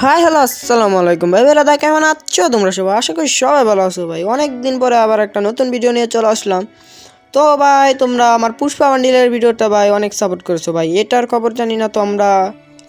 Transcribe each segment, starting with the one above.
Hi hello আসসালামু আলাইকুম ভাই বেরাদা, কেমন আছো তোমরা সবাই? আশা করি সবাই ভালো আছো ভাই। অনেক দিন পরে আবার একটা নতুন ভিডিও নিয়ে চলে আসলাম। তো ভাই তোমরা আমার পুষ্পা বান্ডিলের ভিডিওটা ভাই অনেক সাপোর্ট করেছো ভাই। এটার খবর জানি না, তো আমরা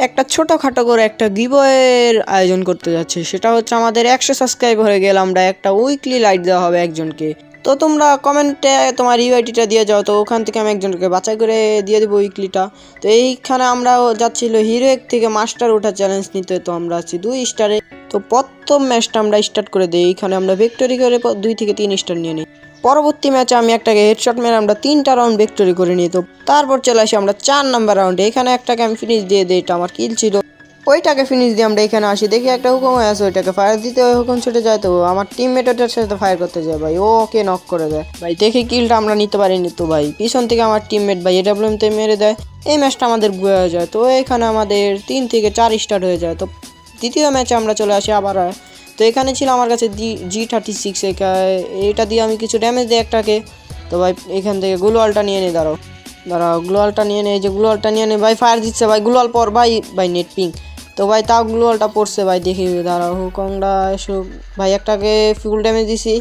একটা ছোটোখাটো করে একটা গিভওয়ের আয়োজন করতে যাচ্ছি। সেটা হচ্ছে আমাদের 100 সাবস্ক্রাইব হয়ে গেলে আমরা একটা উইকলি লাইট দেওয়া হবে একজনকে। তো তোমরা কমেন্টে তোমার ইউআইটিটা দিয়ে যাও, তো ওখান থেকে আমি একজনকে বাছাই করে দিয়ে দেবো উইকলিটা। তো এইখানে আমরা যাচ্ছিল হিরো এক থেকে মাস্টার ওঠা চ্যালেঞ্জ নিতে। তো আমরা আছি 2 স্টারে। তো প্রথম ম্যাচটা আমরা স্টার্ট করে দিই। এইখানে আমরা ভিক্টোরি করে 2 থেকে 3 স্টার নিয়ে নিই। পরবর্তী ম্যাচে আমি একটাকে হেডশট মেরে আমরা 3টা রাউন্ড ভিক্টোরি করে নিই। তো তারপর চলে আসি আমরা 4 নাম্বার রাউন্ডে। এখানে একটাকে আমি ফিনিশ দিয়ে দিই, এটা আমার কিল ছিল। ওইটাকে ফিনিশ দিয়ে আমরা এখানে আসি, দেখি একটা হুকুম হয়ে আছে, ওইটাকে ফায়ার দিতে ওই হুকুম ছুটে যায়। তো আমার টিমমেট ওটার সাথে ফায়ার করতে যায় ভাই, ওকে নক করে দেয় ভাই। দেখি কিলটা আমরা নিতে পারিনি, তো ভাই পিছন থেকে আমার টিমমেট ভাই এডাব্লিউএমতে মেরে দেয়। এই ম্যাচটা আমাদের বুয়ে হয়ে যায়। তো এখানে আমাদের 3 থেকে 4 স্টার্ট হয়ে যায়। তো দ্বিতীয় ম্যাচে আমরা চলে আসি আবার। তো এখানে ছিল আমার কাছে G36, এটা দিয়ে আমি কিছু ড্যামেজ দিই একটাকে। তো ভাই এখান থেকে গ্লোয়ালটা নিয়ে নিই, দাঁড়াও গ্লোয়ালটা নিয়ে নেই, যে গ্লোয়ালটা নিয়ে নেই ভাই। ফায়ার দিচ্ছে ভাই, গ্লোয়াল পর ভাই ভাই নেট পিং। তো ভাই তাও গ্লোয়ালটা পড়ছে ভাই, দেখি দাঁড়াও হুকংটা এসো ভাই, একটাকে ফুল ড্যামেজ দিছি।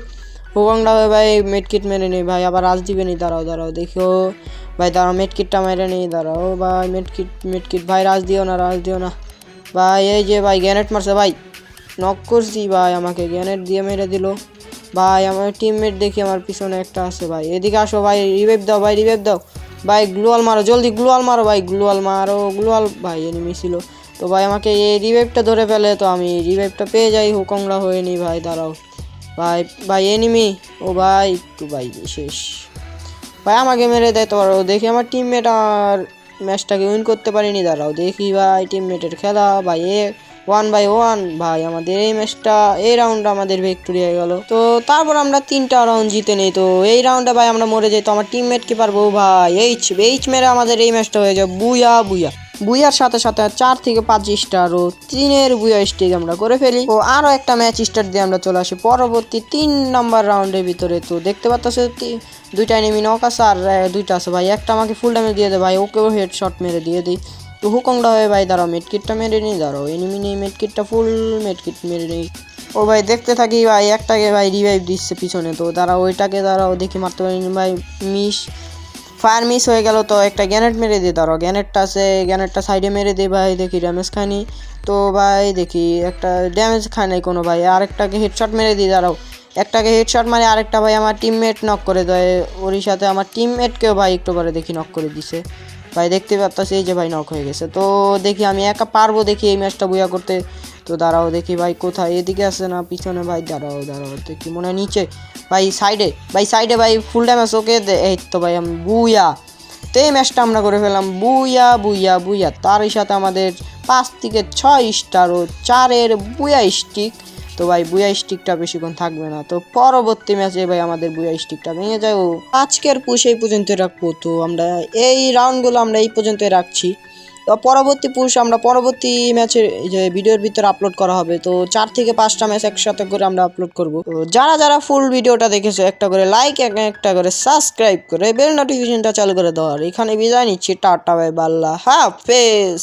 হুকংটা ভাই মেডকিট মেরে নেই ভাই, আবার রাজ দিবে নি, দাঁড়াও দেখিও ভাই, দাঁড়াও মেডকিটটা মেরে নেই, দাঁড়াও ভাই মেডকিট ভাই, রাজ দিও না ভাই। এই যে ভাই গ্যানেট মারছে ভাই, নক করছি ভাই, আমাকে গ্যানেট দিয়ে মেরে দিল ভাই। আমার টিমমেট দেখি আমার পিছনে একটা আছে ভাই, এদিকে আসো ভাই, রিভাইভ দাও ভাই, গ্লোয়াল মারো জলদি, গ্লোয়াল মারো ভাই, গ্লোয়াল ভাই, এনিমি ছিল। তো ভাই আমাকে এই রিভাইভটা ধরে ফেলে, তো আমি রিভাইভটা পেয়ে যাই, হুকংরা হয়ে নি ভাই, দাঁড়াও ভাই এনিমি, ও ভাই একটু ভাই শেষ ভাই, আমাকে মেরে দেয়। তো দেখি আমার টিমমেট আর ম্যাচটাকে উইন করতে পারিনি, দাঁড়াও দেখি ভাই টিমমেটের খেলা ভাই, 1-1 ভাই। আমাদের এই ম্যাচটা, এই রাউন্ডটা আমাদের ভিক্টোরি হয়ে গেল। তো তারপর আমরা 3টা রাউন্ড জিতে নেই। তো এই রাউন্ডে ভাই আমরা মরে যাই। তো আমার টিমমেট কি পারবো ভাই, এইচ মেরে আমাদের এই ম্যাচটা হয়ে যায় বুয়ার সাথে সাথে 4 থেকে 5 স্টার ও 3-এর বুয়া স্টিক আমরা করে ফেলি। তো আরও একটা ম্যাচ স্টার্ট দিয়ে আমরা চলে আসি পরবর্তী 3 নাম্বার রাউন্ডের ভিতরে। তো দেখতে পাচ্ছ 2টা এনিমি নক আছে আর 2টা আছে ভাই। একটা আমাকে ফুল ড্যামেজ দিয়ে দেয় ভাই, ওকেও হেডশট মেরে দিয়ে দিই। তো হুকংটা হয়ে ভাই, দাঁড়াও মেডকিটটা মেরে নিই, দাঁড়াও এনিমি নেই, মেডকিটটা ফুল মেডকিট মেরে নেই। ও ভাই দেখতে থাকি ভাই, একটাকে ভাই রিভাইভ দিচ্ছে পিছনে। তো দাঁড়াও দেখি মারতে পারিনি ভাই, ফায়ার মিস হয়ে গেল। তো একটা গ্যানেট মেরে দিই, দাঁড়াও গ্যানেটটা সাইডে মেরে দিই ভাই, দেখি ড্যামেজ খায়নি। তো ভাই দেখি একটা ড্যামেজ খায় নাই কোনো ভাই, আরেকটাকে হেডশট মেরে দিই, দাঁড়াও একটাকে হেডশট মারে, আরেকটা ভাই আমার টিমমেট নক করে দেয়। ওরই সাথে আমার টিমমেটকেও ভাই একটু পরে দেখি নক করে দিছে ভাই, দেখতে পাচ্ছি এই যে ভাই নক হয়ে গেছে। তো দেখি আমি একা পারবো দেখি এই ম্যাচটা বুয়া করতে। তো দাঁড়াও দেখি ভাই কোথায়, এদিকে আসে না পিছনে ভাই, দাঁড়াও দেখি মনে হয় নিচে ভাই, সাইডে ভাই ফুল ড্যামেজ ওকে। এই তো ভাই আমি বুয়া। তো এই ম্যাচটা আমরা করে ফেললাম বুয়া। তারই সাথে আমাদের 5 থেকে 6 স্টার ও 4-এর বুয়া স্টিক। তো ভাই বুয়া স্টিকটা বেশিক্ষণ থাকবে না। তো পরবর্তী ম্যাচে ভাই আমাদের বুয়া স্টিকটা ভেঙে যায়। ও আজকের পুশ এই পর্যন্ত রাখবো। তো আমরা এই রাউন্ডগুলো আমরা এই পর্যন্ত রাখছি। তো পরবর্তী পুশ আমরা পরবর্তী ম্যাচের যে ভিডিওর ভিতরে আপলোড করা হবে। তো 4 থেকে 5টা ম্যাচ একসাথে করে আমরা আপলোড করব। তো যারা ফুল ভিডিওটা দেখেছো একটা করে লাইক, একটা করে সাবস্ক্রাইব করে বেল নোটিফিকেশনটা চালু করে দাও। আর এখানে বিদায় নিচ্ছি, টাটা বাই বাল্লা হাফেজ।